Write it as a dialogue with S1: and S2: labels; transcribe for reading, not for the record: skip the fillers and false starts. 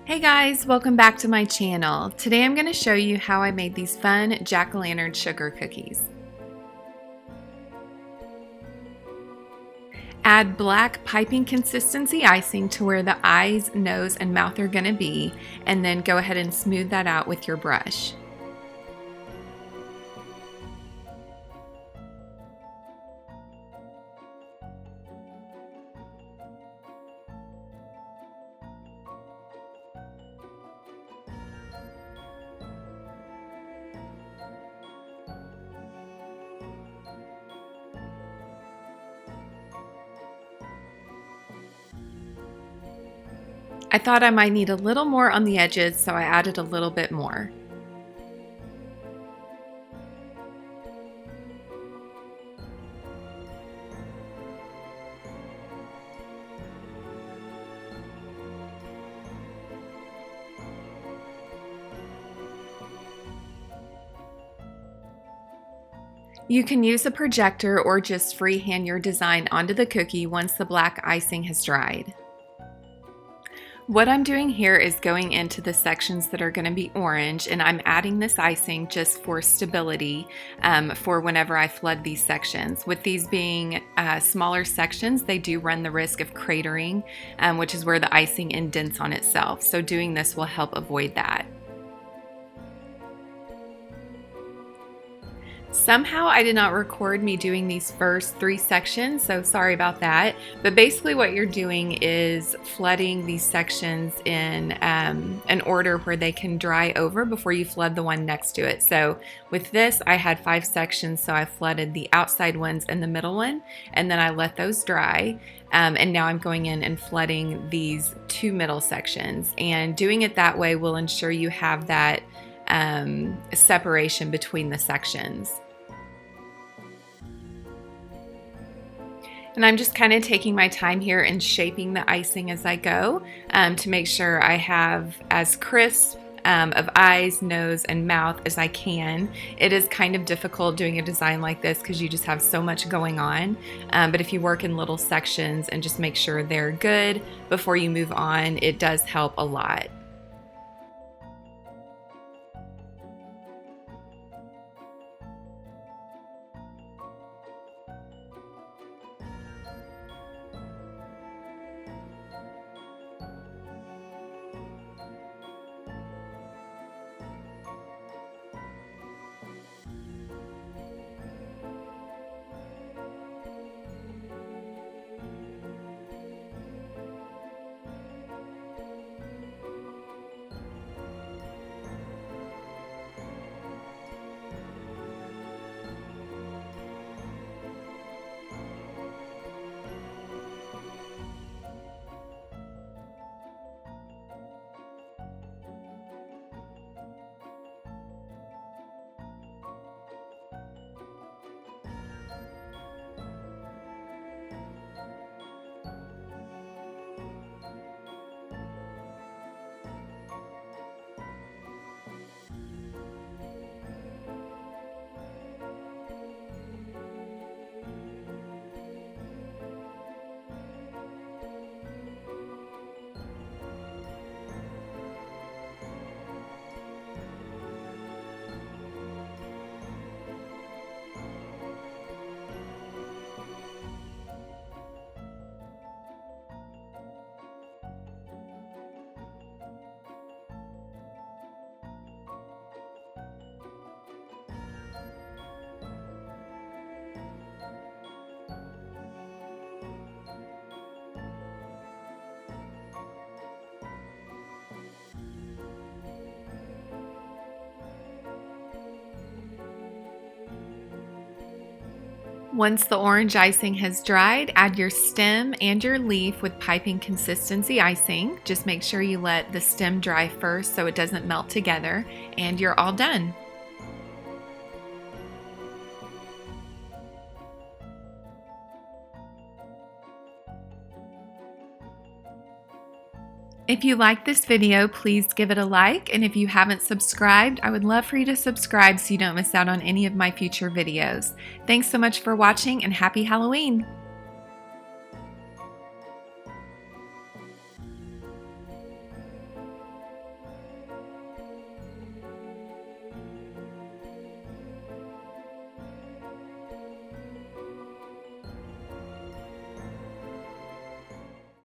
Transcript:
S1: Hey guys, welcome back to my channel. Today I'm going to show you how I made these fun jack-o'-lantern sugar cookies. Add black piping consistency icing to where the eyes, nose, and mouth are going to be, and then go ahead and smooth that out with your brush. I thought I might need a little more on the edges, so I added a little bit more. You can use a projector or just freehand your design onto the cookie once the black icing has dried. What I'm doing here is going into the sections that are going to be orange, and I'm adding this icing just for stability for whenever I flood these sections. With these being smaller sections, they do run the risk of cratering, which is where the icing indents on itself. So doing this will help avoid that. Somehow I did not record me doing these first 3 sections, so sorry about that. But basically what you're doing is flooding these sections in an order where they can dry over before you flood the one next to it. So with this, I had 5 sections, so I flooded the outside ones and the middle one, and then I let those dry. And now I'm going in and flooding these 2 middle sections. And doing it that way will ensure you have that separation between the sections. And I'm just kind of taking my time here and shaping the icing as I go to make sure I have as crisp of eyes, nose, and mouth as I can. It is kind of difficult doing a design like this because you just have so much going on. But if you work in little sections and just make sure they're good before you move on, it does help a lot. Once the orange icing has dried, add your stem and your leaf with piping consistency icing. Just make sure you let the stem dry first so it doesn't melt together, and you're all done. If you like this video, please give it a like, and if you haven't subscribed, I would love for you to subscribe so you don't miss out on any of my future videos. Thanks so much for watching, and happy Halloween!